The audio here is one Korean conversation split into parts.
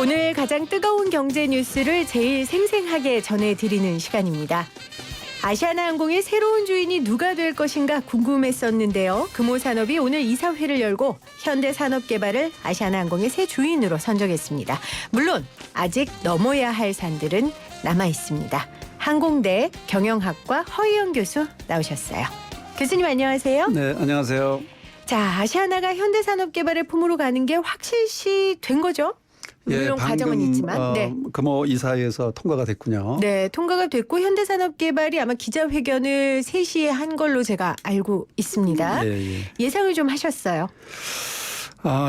오늘 가장 뜨거운 경제 뉴스를 제일 생생하게 전해드리는 시간입니다. 아시아나항공의 새로운 주인이 누가 될 것인가 궁금했었는데요. 금호산업이 오늘 이사회를 열고 현대산업개발을 아시아나항공의 새 주인으로 선정했습니다. 물론 아직 넘어야 할 산들은 남아있습니다. 항공대 경영학과 허희영 교수 나오셨어요. 교수님 안녕하세요. 네, 안녕하세요. 자, 아시아나가 현대산업개발의 품으로 가는 게 확실시 된 거죠? 물론 과정은 있지만. 네. 금호 이사회에서 통과가 됐군요. 네, 통과가 됐고 현대산업개발이 아마 기자회견을 3시에 한 걸로 제가 알고 있습니다. 예상을 좀 하셨어요?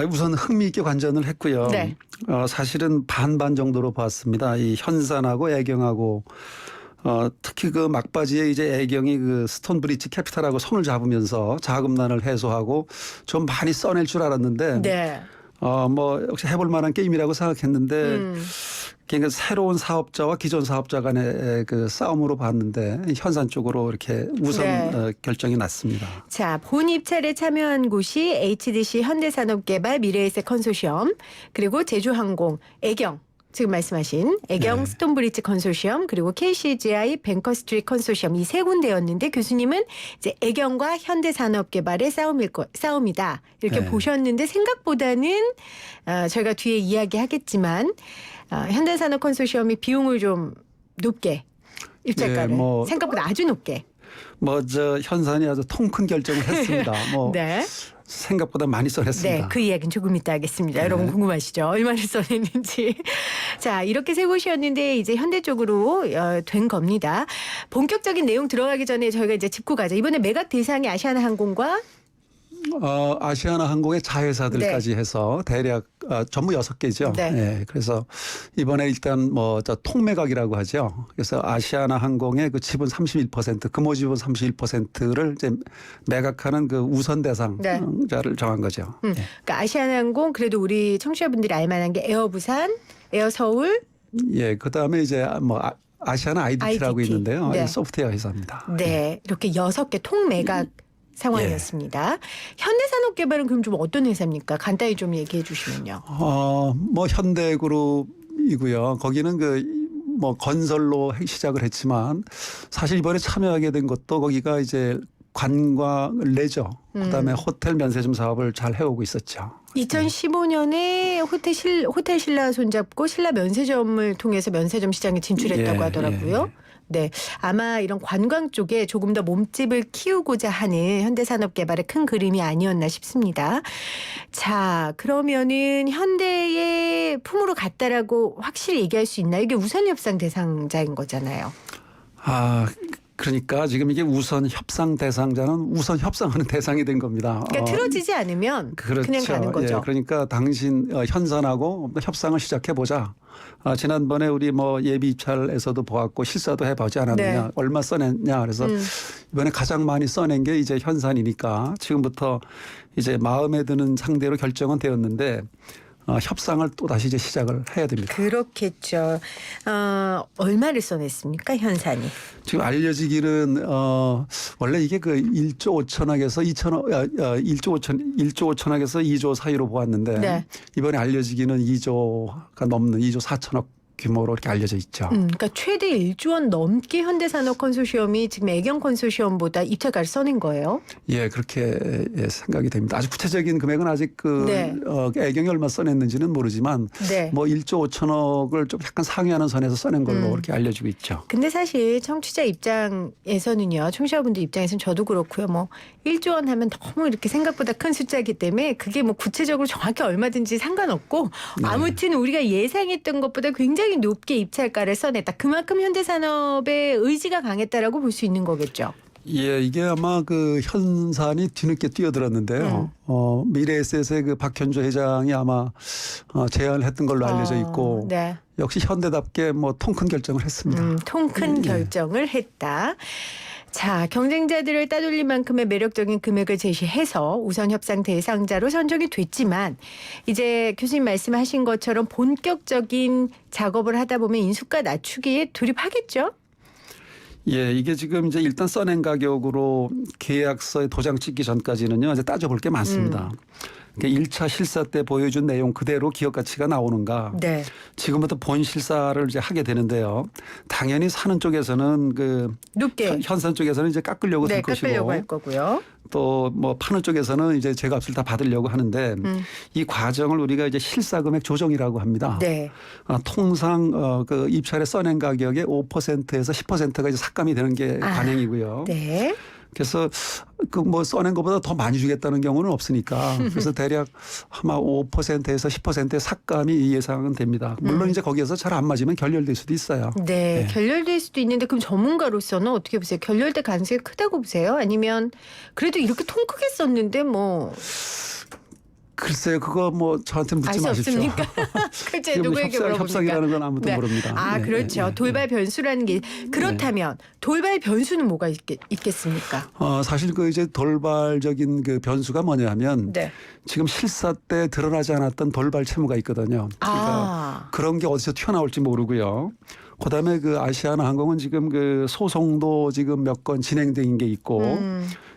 우선 흥미있게 관전을 했고요. 네. 사실은 반반 정도로 봤습니다. 이 현산하고 애경하고 특히 그 막바지에 이제 애경이 그 스톤브리지 캐피탈하고 손을 잡으면서 자금난을 해소하고 좀 많이 써낼 줄 알았는데 네. 역시 해볼 만한 게임이라고 생각했는데 그러니까 새로운 사업자와 기존 사업자 간의 그 싸움으로 봤는데 현산 쪽으로 이렇게 우선 네. 결정이 났습니다. 자, 본 입찰에 참여한 곳이 HDC 현대산업개발 미래에셋 컨소시엄 그리고 제주항공, 애경 지금 말씀하신 애경 네. 스톤브리지 컨소시엄 그리고 KCGI 뱅커스트리트 컨소시엄 이 세 군데였는데 교수님은 이제 애경과 현대산업개발의 싸움이다 이렇게 네. 보셨는데 생각보다는 저희가 뒤에 이야기하겠지만 현대산업 컨소시엄이 비용을 좀 높게 입찰가를 생각보다 아주 높게 현산이 아주 통 큰 결정을 했습니다. 네. 생각보다 많이 써냈습니다. 네, 그 이야기는 조금 이따 하겠습니다. 네. 여러분 궁금하시죠? 얼마를 써냈는지. 자, 이렇게 세 곳이었는데 이제 현대 쪽으로 된 겁니다. 본격적인 내용 들어가기 전에 저희가 이제 짚고 가자. 이번에 매각 대상이 아시아나항공과 아시아나항공의 자회사들까지 해서 대략 전부 6개죠. 네. 네. 그래서 이번에 일단 통매각이라고 하죠. 그래서 아시아나항공의 그 지분 31%, 금호 지분 31%를 이제 매각하는 그 우선 대상자를 정한 거죠. 네. 그러니까 아시아나항공 그래도 우리 청취자분들이 알만한 게 에어부산, 에어서울. 예, 그다음에 이제 아시아나 IDT라고 IDT. 있는데요. 네. 소프트웨어 회사입니다. 네, 이렇게 6개 통매각 상황이었습니다. 현대산업개발은 그럼 좀 어떤 회사입니까? 간단히 좀 얘기해 주시면요. 현대그룹이고요. 거기는 건설로 시작을 했지만 사실 이번에 참여하게 된 것도 거기가 이제 관광 레저 그다음에 호텔 면세점 사업을 잘 해오고 있었죠. 2015년에 호텔 신라 손잡고 신라 면세점을 통해서 면세점 시장에 진출했다고 하더라고요. 네, 아마 이런 관광 쪽에 조금 더 몸집을 키우고자 하는 현대산업개발의 큰 그림이 아니었나 싶습니다. 자, 그러면은 현대의 품으로 갔다라고 확실히 얘기할 수 있나요? 이게 우선 협상 대상자인 거잖아요. 그러니까 지금 이게 우선 협상 대상자는 우선 협상하는 대상이 된 겁니다. 그러니까 틀어지지 않으면 그렇죠. 그냥 가는 거죠. 예, 그러니까 당신 현산하고 협상을 시작해 보자. 지난번에 우리 예비 입찰에서도 보았고 실사도 해보지 않았느냐. 네. 얼마 써냈냐. 그래서 이번에 가장 많이 써낸 게 이제 현산이니까 지금부터 이제 마음에 드는 상대로 결정은 되었는데 협상을 또 다시 이제 시작을 해야 됩니다. 그렇겠죠. 얼마를 써냈습니까, 현산이? 지금 알려지기는 원래 이게 그 1조 5천억에서 1조 5천억에서 2조 사이로 보았는데 네. 이번에 알려지기는 2조가 넘는 2조 4천억 규모로 이렇게 알려져 있죠. 그러니까 최대 1조 원 넘게 현대산업 컨소시엄이 지금 애경 컨소시엄보다 입찰가를 써낸 거예요. 예, 그렇게 생각이 됩니다. 아주 구체적인 금액은 아직 애경이 얼마 써냈는지는 모르지만 1조 5천억을 좀 약간 상회하는 선에서 써낸 걸로 이렇게 알려지고 있죠. 근데 사실 청취자 입장에서는요. 청취자분들 입장에서는 저도 그렇고요. 1조 원 하면 너무 이렇게 생각보다 큰 숫자이기 때문에 그게 구체적으로 정확히 얼마든지 상관없고 아무튼 우리가 예상했던 것보다 굉장히 높게 입찰가를 써냈다. 그만큼 현대산업의 의지가 강했다라고 볼 수 있는 거겠죠. 예, 이게 아마 그 현산이 뒤늦게 뛰어들었는데요. 미래에셋의 그 박현조 회장이 아마 제안을 했던 걸로 알려져 있고 네. 역시 현대답게 통 큰 결정을 했습니다. 통 큰 결정을 했다. 자, 경쟁자들을 따돌릴 만큼의 매력적인 금액을 제시해서 우선 협상 대상자로 선정이 됐지만 이제 교수님 말씀하신 것처럼 본격적인 작업을 하다 보면 인수가 낮추기에 돌입하겠죠? 예, 이게 지금 이제 일단 써낸 가격으로 계약서에 도장 찍기 전까지는요, 이제 따져볼 게 많습니다. 그러니까 1차 실사 때 보여준 내용 그대로 기업 가치가 나오는가. 네. 지금부터 본 실사를 이제 하게 되는데요. 당연히 사는 쪽에서는 그 높게. 현산 쪽에서는 이제 깎으려고 네, 들 것이고 깎으려고 할 거고요. 또 뭐 파는 쪽에서는 이제 제값을 다 받으려고 하는데 이 과정을 우리가 이제 실사 금액 조정이라고 합니다. 네. 통상 그 입찰에 써낸 가격의 5%에서 10%가 이제 삭감이 되는 게 관행이고요. 네. 그래서 그 뭐 써낸 것보다 더 많이 주겠다는 경우는 없으니까 그래서 대략 아마 5%에서 10%의 삭감이 예상은 됩니다. 물론 이제 거기에서 잘 안 맞으면 결렬될 수도 있어요. 네, 네. 결렬될 수도 있는데 그럼 전문가로서는 어떻게 보세요? 결렬될 가능성이 크다고 보세요? 아니면 그래도 이렇게 통 크게 썼는데 뭐 글쎄요, 그거 뭐 저한테 알 묻지 수 마십시오. 없습니까? 그렇죠. 누구에게 물어봅니까? 협상이라는 건 아무도 네. 모릅니다. 아, 네, 그렇죠. 네, 돌발 변수라는 게 그렇다면 돌발 변수는 뭐가 있겠습니까? 사실 그 이제 돌발적인 그 변수가 뭐냐면 네. 지금 실사 때 드러나지 않았던 돌발 채무가 있거든요. 그러니까 그런 게 어디서 튀어나올지 모르고요. 그다음에 그 아시아나항공은 지금 그 소송도 지금 몇 건 진행된 게 있고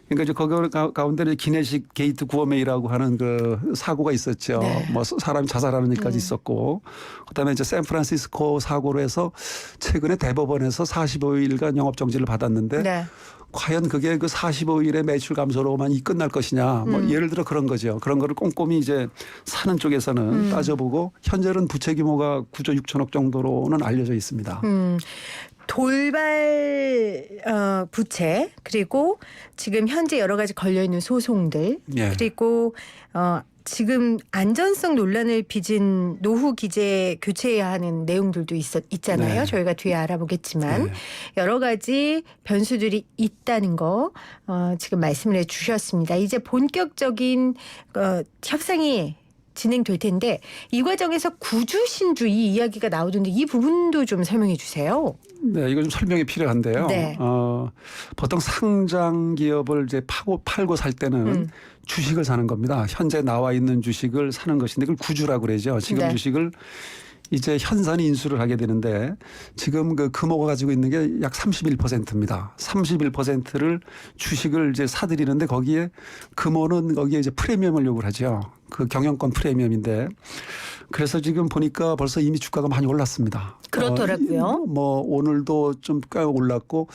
그러니까 이제 거기 가운데 기내식 게이트 구워메이라고 하는 그 사고가 있었죠. 네. 뭐 사람이 자살하는 일까지 있었고, 그다음에 이제 샌프란시스코 사고로 해서 최근에 대법원에서 45일간 영업 정지를 받았는데, 네. 과연 그게 그 45일의 매출 감소로만 이 끝날 것이냐, 뭐 예를 들어 그런 거죠. 그런 거를 꼼꼼히 이제 사는 쪽에서는 따져보고 현재는 부채 규모가 9조 6천억 정도로는 알려져 있습니다. 돌발 부채 그리고 지금 현재 여러 가지 걸려 있는 소송들 예. 그리고 지금 안전성 논란을 빚은 노후 기재 교체해야 하는 내용들도 있잖아요. 네. 저희가 뒤에 알아보겠지만 네. 여러 가지 변수들이 있다는 거 지금 말씀을 해주셨습니다. 이제 본격적인 협상이 진행될 텐데 이 과정에서 구주 신주 이 이야기가 나오던데 이 부분도 좀 설명해 주세요. 네, 이거 좀 설명이 필요한데요. 네. 보통 상장 기업을 이제 팔고 살 때는 주식을 사는 겁니다. 현재 나와 있는 주식을 사는 것인데 그걸 구주라고 그러죠. 지금 네. 주식을 이제 현산이 인수를 하게 되는데 지금 그 금호가 가지고 있는 게 약 31%입니다. 31%를 주식을 이제 사들이는데 거기에 금호는 거기에 이제 프리미엄을 요구를 하죠. 그 경영권 프리미엄인데 그래서 지금 보니까 벌써 이미 주가가 많이 올랐습니다. 그렇더라고요. 뭐 오늘도 좀 꽤 올랐고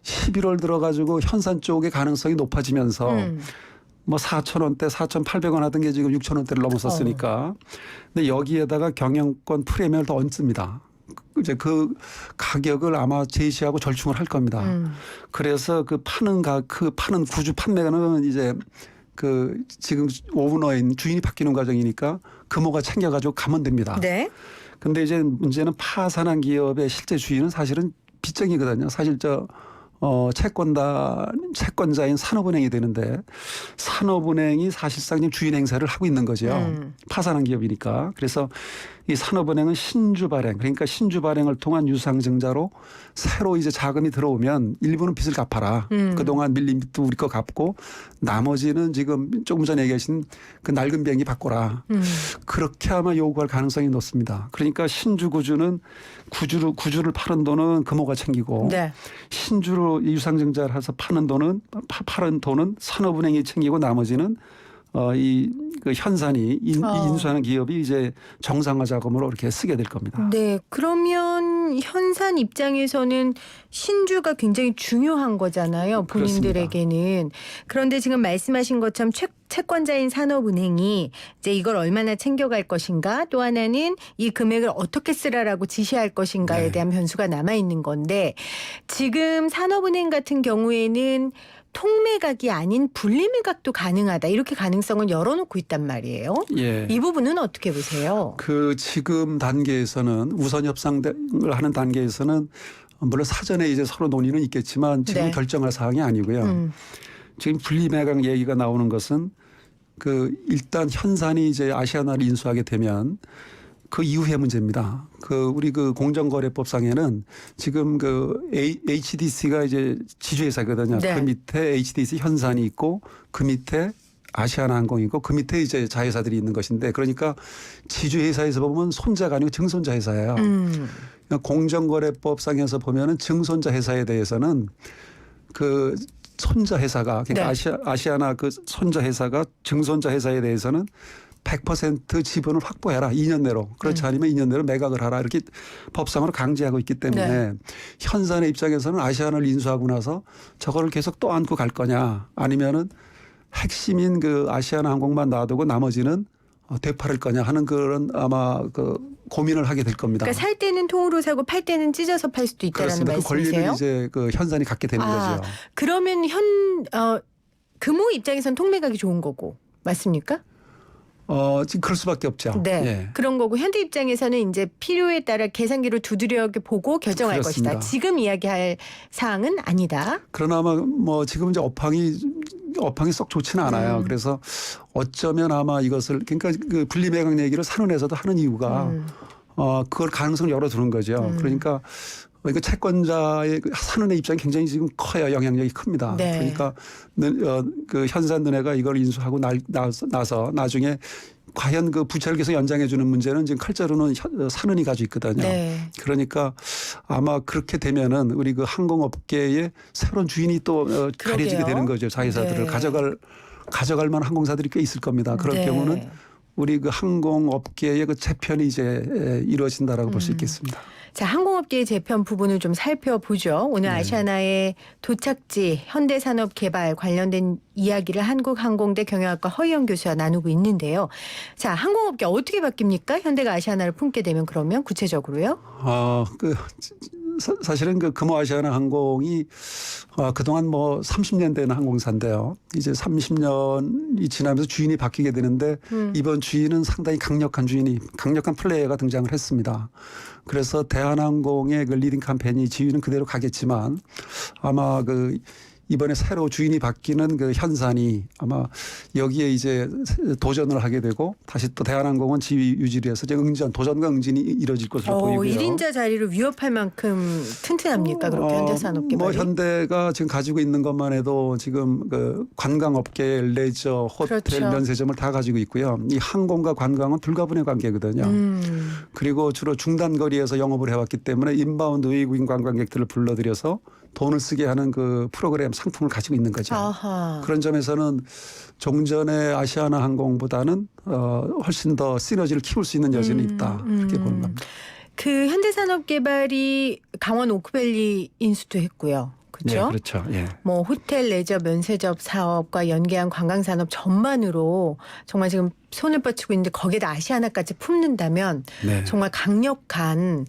11월 들어가지고 현산 쪽의 가능성이 높아지면서 뭐 4,000원대, 4,800원 하던 게 지금 6,000원대를 넘어섰으니까. 근데 여기에다가 경영권 프리미엄을 더 얹습니다. 이제 그 가격을 아마 제시하고 절충을 할 겁니다. 그래서 그 파는 구주 판매가는 이제 그 지금 오너인 주인이 바뀌는 과정이니까 금호가 챙겨가지고 가면 됩니다. 네. 근데 이제 문제는 파산한 기업의 실제 주인은 사실은 빚쟁이거든요. 사실 채권자인 산업은행이 되는데 산업은행이 사실상 지금 주인 행사를 하고 있는 거죠. 파산한 기업이니까. 그래서 이 산업은행은 신주 발행 그러니까 신주 발행을 통한 유상증자로 새로 이제 자금이 들어오면 일부는 빚을 갚아라. 그동안 밀린 빚도 우리 거 갚고 나머지는 지금 조금 전에 얘기하신 그 낡은 비행기 바꿔라. 그렇게 아마 요구할 가능성이 높습니다. 그러니까 신주 구주는 구주를 파는 돈은 금호가 챙기고 네. 신주로 유상증자를 해서 파는 돈은 산업은행이 챙기고 나머지는 그 현산이 인수하는 기업이 이제 정상화 자금으로 이렇게 쓰게 될 겁니다. 네. 그러면 현산 입장에서는 신주가 굉장히 중요한 거잖아요. 본인들에게는. 그런데 지금 말씀하신 것처럼 채권자인 산업은행이 이제 이걸 얼마나 챙겨갈 것인가 또 하나는 이 금액을 어떻게 쓰라라고 지시할 것인가에 네. 대한 변수가 남아있는 건데 지금 산업은행 같은 경우에는 통매각이 아닌 분리매각도 가능하다. 이렇게 가능성을 열어놓고 있단 말이에요. 예. 이 부분은 어떻게 보세요? 그 지금 단계에서는 우선 협상을 하는 단계에서는 물론 사전에 이제 서로 논의는 있겠지만 지금 네. 결정할 사항이 아니고요. 지금 분리매각 얘기가 나오는 것은 그 일단 현산이 이제 아시아나를 인수하게 되면 그 이후의 문제입니다. 우리 공정거래법상에는 지금 HDC가 이제 지주회사거든요. 네. 그 밑에 HDC 현산이 있고 그 밑에 아시아나항공이 있고 그 밑에 이제 자회사들이 있는 것인데 그러니까 지주회사에서 보면 손자가 아니고 증손자 회사예요. 그러니까 공정거래법상에서 보면은 증손자 회사에 대해서는 손자 회사가 그러니까 네. 아시아나 그 손자 회사가 증손자 회사에 대해서는 100% 지분을 확보해라 2년 내로. 그렇지 않으면 2년 내로 매각을 하라 이렇게 법상으로 강제하고 있기 때문에 네. 현산의 입장에서는 아시아나를 인수하고 나서 저거를 계속 또 안고 갈 거냐 아니면은 핵심인 그 아시아나 항공만 놔두고 나머지는 되팔을 거냐 하는 그런 아마 그 고민을 하게 될 겁니다. 그러니까 살 때는 통으로 사고 팔 때는 찢어서 팔 수도 있다라는 그렇습니다. 그 말씀이세요? 권리를 이제 그 현산이 갖게 되는 거죠. 그러면 금호 입장에선 통매각이 좋은 거고 맞습니까? 지금 그럴 수밖에 없죠. 네. 예. 그런 거고 현대 입장에서는 이제 필요에 따라 계산기로 두드려 보고 결정할 그렇습니다. 것이다. 지금 이야기할 사항은 아니다. 그러나 뭐 지금 이제 업황이 썩 좋지는 않아요. 그래서 어쩌면 아마 이것을 그러니까 그 분리매각 얘기를 산원에서도 하는 이유가 그걸 가능성을 열어두는 거죠. 그러니까 이거 채권자의 산원의 입장이 굉장히 지금 커요. 영향력이 큽니다. 네. 그러니까 그 현산은혜가 이걸 인수하고 나서 나중에 과연 그 부채를 계속 연장해 주는 문제는 지금 칼자루는 산은이 가지고 있거든요. 네. 그러니까 아마 그렇게 되면은 우리 그 항공업계의 새로운 주인이 또 가려지게 되는 거죠. 자회사들을 네. 가져갈 만한 항공사들이 꽤 있을 겁니다. 그럴 네. 경우는 우리 그 항공업계의 그 재편이 이제 이루어진다라고 볼 수 있겠습니다. 자, 항공업계의 재편 부분을 좀 살펴보죠. 오늘 아시아나의 도착지 현대산업개발 관련된 이야기를 한국항공대 경영학과 허희영 교수와 나누고 있는데요. 자, 항공업계 어떻게 바뀝니까? 현대가 아시아나를 품게 되면 그러면 구체적으로요? 사실은 그 금호 아시아나 항공이 그동안 뭐 30년 된 항공사인데요. 이제 30년이 지나면서 주인이 바뀌게 되는데 이번 주인은 상당히 강력한 플레이어가 등장을 했습니다. 그래서 대한항공의 그 리딩 캠페인이 지위는 그대로 가겠지만 아마 그 이번에 새로 주인이 바뀌는 그 현산이 아마 여기에 이제 도전을 하게 되고 다시 또 대한항공은 지위 유지를 해서 이제 도전과 응진이 이뤄질 것으로 보이고요. 1인자 자리를 위협할 만큼 튼튼합니까? 그렇게 현대산업개발이? 뭐 현대가 지금 가지고 있는 것만 해도 지금 그 관광업계, 레저, 호텔, 그렇죠. 면세점을 다 가지고 있고요. 이 항공과 관광은 불가분의 관계거든요. 그리고 주로 중단거리에서 영업을 해왔기 때문에 인바운드 외국인 관광객들을 불러들여서 돈을 쓰게 하는 그 프로그램 상품을 가지고 있는 거죠. 아하. 그런 점에서는 종전의 아시아나 항공보다는 훨씬 더 시너지를 키울 수 있는 여지는 있다. 그렇게 보는 겁니다. 그 현대산업개발이 강원 오크밸리 인수도 했고요. 그렇죠? 네, 그렇죠. 예. 뭐 호텔, 레저, 면세점 사업과 연계한 관광산업 전반으로 정말 지금 손을 뻗치고 있는데 거기에다 아시아나까지 품는다면 네. 정말 강력한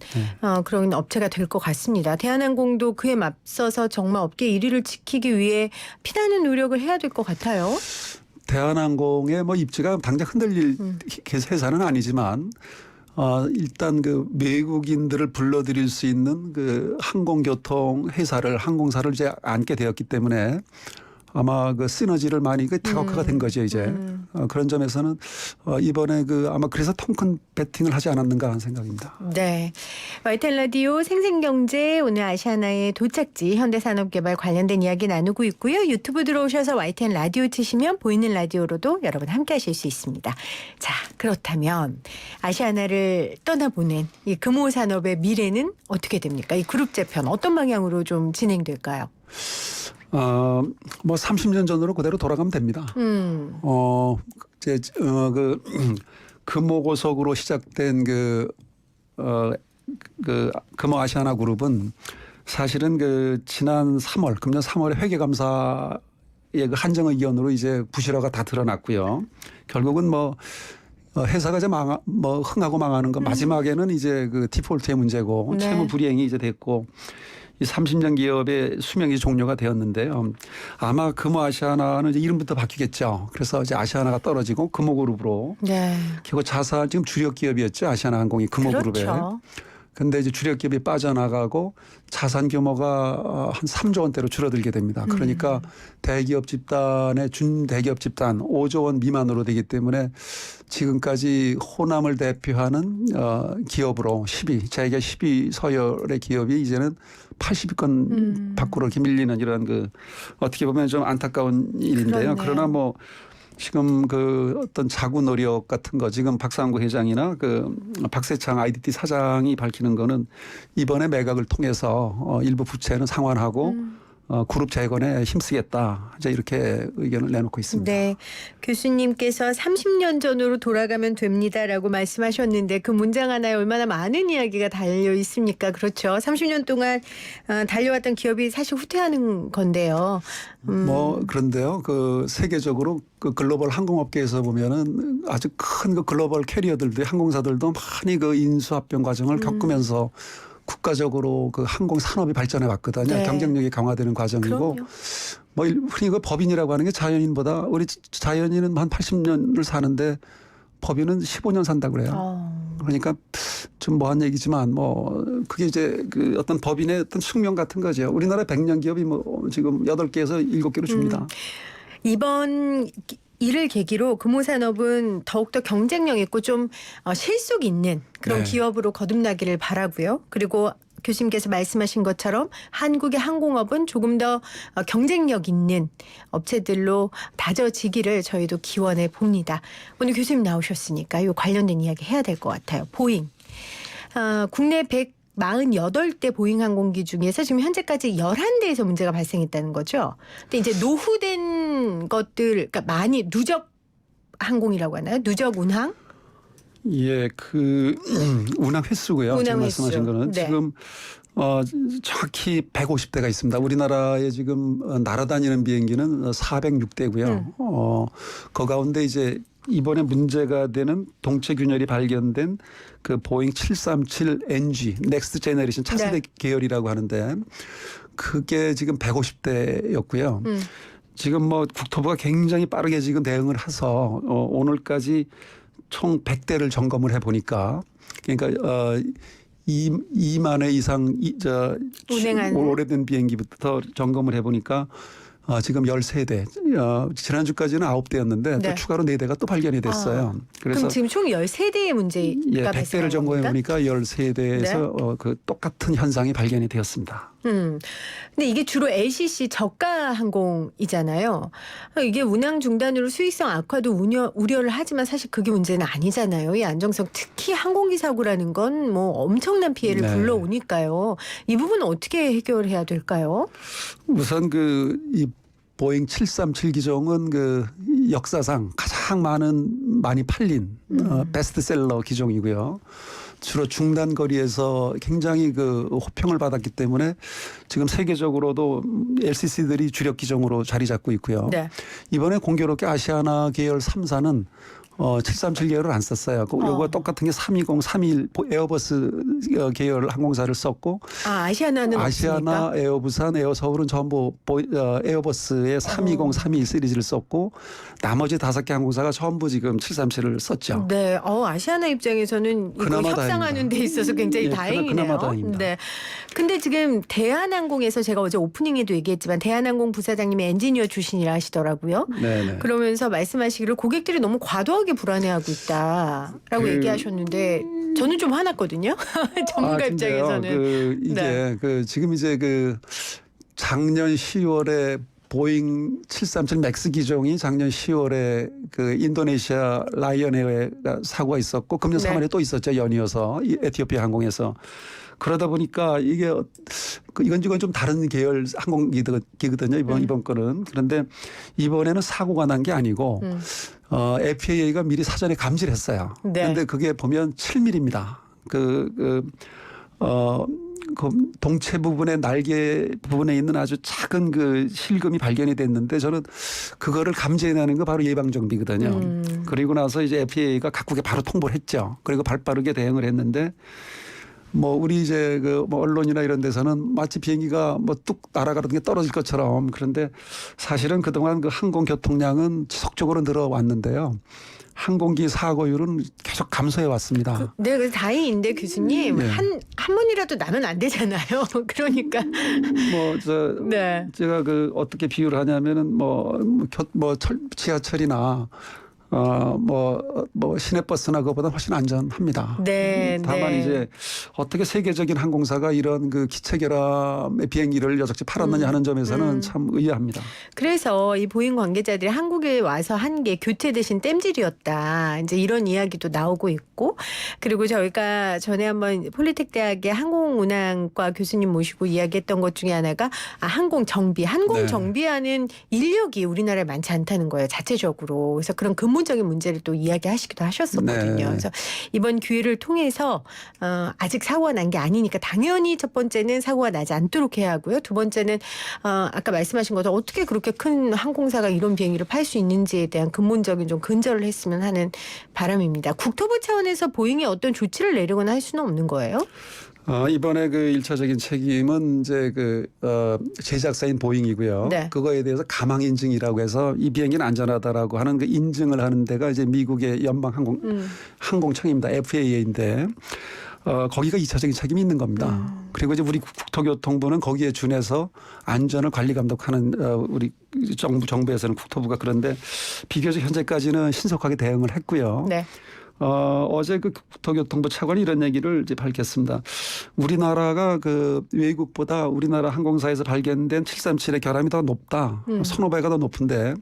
그런 업체가 될 것 같습니다. 대한항공도 그에 맞서서 정말 업계 1위를 지키기 위해 피나는 노력을 해야 될 것 같아요. 대한항공의 뭐 입지가 당장 흔들릴 회사는 아니지만 일단 그 외국인들을 불러들일 수 있는 그 항공사를 이제 안게 되었기 때문에 아마 그 시너지를 많이 그 다각화가 된 거죠 이제. 그런 점에서는 이번에 아마 그래서 통큰 배팅을 하지 않았는가 하는 생각입니다. 네. YTN 라디오 생생경제 오늘 아시아나의 도착지 현대산업개발 관련된 이야기 나누고 있고요. 유튜브 들어오셔서 YTN 라디오 치시면 보이는 라디오로도 여러분 함께 하실 수 있습니다. 자, 그렇다면 아시아나를 떠나보낸 이 금호산업의 미래는 어떻게 됩니까? 이 그룹 재편 어떤 방향으로 좀 진행될까요? 뭐 30년 전으로 그대로 돌아가면 됩니다. 금호고속으로 시작된 금호 아시아나 그룹은 사실은 지난 3월, 금년 3월에 회계감사의 그 한정의견으로 이제 부실화가 다 드러났고요. 결국은 회사가 이제 흥하고 망하는 거 마지막에는 이제 그 디폴트의 문제고 네. 채무 불이행이 이제 됐고 이 30년 기업의 수명이 종료가 되었는데요. 아마 금호 아시아나는 이제 이름부터 바뀌겠죠. 그래서 이제 아시아나가 떨어지고 금호그룹으로. 네. 결국 지금 주력 기업이었죠. 아시아나항공이 금호그룹에. 그렇죠. 근데 이제 주력 기업이 빠져나가고 자산 규모가 한 3조 원대로 줄어들게 됩니다. 그러니까 대기업 집단의 준대기업 집단 5조 원 미만으로 되기 때문에 지금까지 호남을 대표하는 기업으로 재계 10위 서열의 기업이 이제는 80위권 밖으로 이렇게 밀리는 이런 어떻게 보면 좀 안타까운 일인데요. 그렇네요. 그러나 지금 어떤 자구 노력 같은 거 지금 박상구 회장이나 박세창 IDT 사장이 밝히는 거는 이번에 매각을 통해서 일부 부채는 상환하고 그룹 재건에 힘쓰겠다. 이제 이렇게 의견을 내놓고 있습니다. 네. 교수님께서 30년 전으로 돌아가면 됩니다라고 말씀하셨는데 그 문장 하나에 얼마나 많은 이야기가 달려 있습니까? 그렇죠. 30년 동안 달려왔던 기업이 사실 후퇴하는 건데요. 뭐 그런데요. 그 세계적으로 그 글로벌 항공업계에서 보면은 아주 큰 그 글로벌 캐리어들도 항공사들도 많이 그 인수합병 과정을 겪으면서 국가적으로 그 항공 산업이 발전해 왔거든요. 네. 경쟁력이 강화되는 과정이고 그럼요. 뭐 흔히 그 법인이라고 하는 게 자연인보다 우리 자연인은 한 80년을 사는데 법인은 15년 산다고 그래요. 그러니까 좀 뭐한 얘기지만 뭐 그게 이제 그 어떤 법인의 어떤 숙명 같은 거죠. 우리나라 100년 기업이 뭐 지금 8개에서 7개로 줍니다. 이번 이를 계기로 금호산업은 더욱더 경쟁력 있고 좀 실속 있는 그런 네. 기업으로 거듭나기를 바라고요. 그리고 교수님께서 말씀하신 것처럼 한국의 항공업은 조금 더 경쟁력 있는 업체들로 다져지기를 저희도 기원해 봅니다. 오늘 교수님 나오셨으니까 이 관련된 이야기 해야 될 것 같아요. 보잉. 국내 148대 보잉 항공기 중에서 지금 현재까지 11대에서 문제가 발생했다는 거죠. 근데 이제 노후된 것들, 그러니까 많이 누적 항공이라고 하나요? 누적 운항? 예, 그 운항 횟수고요. 운항 지금 횟수. 말씀하신 거는 네. 지금 정확히 150대가 있습니다. 우리나라에 지금 날아다니는 비행기는 406대고요. 그 가운데 이제 이번에 문제가 되는 동체 균열이 발견된 그 보잉 737NG 넥스트 제너레이션 차세대 네. 계열이라고 하는데 그게 지금 150대였고요. 지금 뭐 국토부가 굉장히 빠르게 지금 대응을 해서 오늘까지 총 100대를 점검을 해 보니까 그러니까 2만 회 이상 운행한 오래된 비행기부터 점검을 해 보니까 지금 13대. 지난주까지는 9대였는데 네. 또 추가로 4대가 또 발견이 됐어요. 그래서 그럼 지금 총 13대의 문제가 예, 발생한 100대를 점검해 겁니까? 보니까 13대에서 네. 그 똑같은 현상이 발견이 되었습니다. 근데 이게 주로 LCC 저가 항공이잖아요. 이게 운항 중단으로 수익성 악화도 우려를 하지만 사실 그게 문제는 아니잖아요. 이 안정성 특히 항공기 사고라는 건 뭐 엄청난 피해를 네. 불러오니까요. 이 부분은 어떻게 해결해야 될까요? 우선 이 보잉 737 기종은 그 역사상 가장 많이 팔린 베스트셀러 기종이고요. 주로 중단 거리에서 굉장히 그 호평을 받았기 때문에 지금 세계적으로도 LCC들이 주력 기종으로 자리 잡고 있고요. 네. 이번에 공교롭게 아시아나 계열 3사는 737 계열을 안 썼어요. 요거 똑같은 게 320, 321 에어버스 계열 항공사를 썼고 아시아나는 아시아나, 없습니까? 에어부산, 에어서울은 전부 에어버스의 320, 321 시리즈를 썼고 나머지 5개 항공사가 전부 지금 737을 썼죠. 네, 아시아나 입장에서는 이거 그나마 협상하는 데 있어서 굉장히 예, 다행이네요. 그나마 다행입니다. 네. 근데 지금 대한항공에서 제가 어제 오프닝에도 얘기했지만 대한항공 부사장님이 엔지니어 출신이라 하시더라고요. 네네. 그러면서 말씀하시기를 고객들이 너무 과도하게 불안해하고 있다라고 얘기하셨는데 저는 좀 화났거든요. 전문가 진짜요? 입장에서는. 이게 지금 이제 작년 10월에 보잉 737 맥스 기종이 작년 10월에 그 인도네시아 라이언에어가 사고가 있었고 금년 네. 3월에 또 있었죠. 연이어서 에티오피아 항공에서. 그러다 보니까 이게 이건 좀 다른 계열 항공기거든요. 이번 거는. 그런데 이번에는 사고가 난 게 아니고 FAA가 미리 사전에 감지를 했어요. 네. 그런데 그게 보면 7mm입니다. 그 동체 부분의 날개 부분에 있는 아주 작은 그 실금이 발견이 됐는데 저는 그거를 감지해내는 거 바로 예방정비거든요. 그리고 나서 이제 FAA가 각국에 바로 통보를 했죠. 그리고 발빠르게 대응을 했는데 뭐 우리 이제 뭐 언론이나 이런 데서는 마치 비행기가 뭐 뚝 날아가는 게 떨어질 것처럼 그런데 사실은 그동안 그 항공 교통량은 지속적으로 늘어왔는데요. 항공기 사고율은 계속 감소해 왔습니다. 네, 그래서 다행인데 교수님 네. 한 번이라도 나면 안 되잖아요. 그러니까 네. 제가 어떻게 비유를 하냐면은 지하철이나 시내버스나 그거보다 훨씬 안전합니다. 네, 다만 네. 이제 어떻게 세계적인 항공사가 이런 그 기체 결함의 비행기를 여적지 팔았느냐 하는 점에서는 참 의아합니다. 그래서 이 보잉 관계자들이 한국에 와서 한 게 교체 대신 땜질이었다. 이제 이런 이야기도 나오고 있고, 그리고 저희가 전에 한번 폴리텍 대학의 항공운항과 교수님 모시고 이야기했던 것 중에 하나가 항공 네. 정비하는 인력이 우리나라에 많지 않다는 거예요, 자체적으로. 그래서 그런 근본적인 문제를 또 이야기하시기도 하셨었거든요. 네. 그래서 이번 기회를 통해서 아직 사고가 난 게 아니니까 당연히 첫 번째는 사고가 나지 않도록 해야 하고요. 두 번째는 아까 말씀하신 것처럼 어떻게 그렇게 큰 항공사가 이런 비행기를 팔 수 있는지에 대한 근본적인 좀 근절을 했으면 하는 바람입니다. 국토부 차원에서 보잉에 어떤 조치를 내리거나 할 수는 없는 거예요? 이번에 그 1차적인 책임은 이제 제작사인 보잉이고요. 네. 그거에 대해서 가망 인증이라고 해서 이 비행기는 안전하다라고 하는 그 인증을 하는 데가 이제 미국의 연방 항공청입니다. FAA인데 거기가 2차적인 책임이 있는 겁니다. 그리고 이제 우리 국토교통부는 거기에 준해서 안전을 관리 감독하는 우리 정부에서는 국토부가 그런데 비교적 현재까지는 신속하게 대응을 했고요. 네. 어제 그 국토교통부 차관이 이런 얘기를 이제 밝혔습니다. 우리나라가 그 외국보다 우리나라 항공사에서 발견된 737의 결함이 더 높다. 서너 배가 더 높은데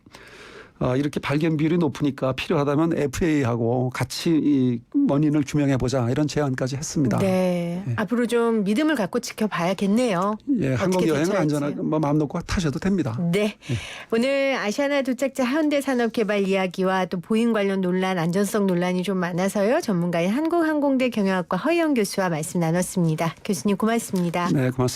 이렇게 발견 비율이 높으니까 필요하다면 FAA하고 같이 이 원인을 규명해 보자 이런 제안까지 했습니다. 네. 앞으로 좀 믿음을 갖고 지켜봐야겠네요. 예, 항공 여행은 안전하게 마음 놓고 타셔도 됩니다. 네. 오늘 아시아나 도착자 현대산업개발 이야기와 또 보잉 관련 논란, 안전성 논란이 좀 많아서요. 전문가인 한국항공대 경영학과 허희영 교수와 말씀 나눴습니다. 교수님 고맙습니다. 네, 고맙습니다.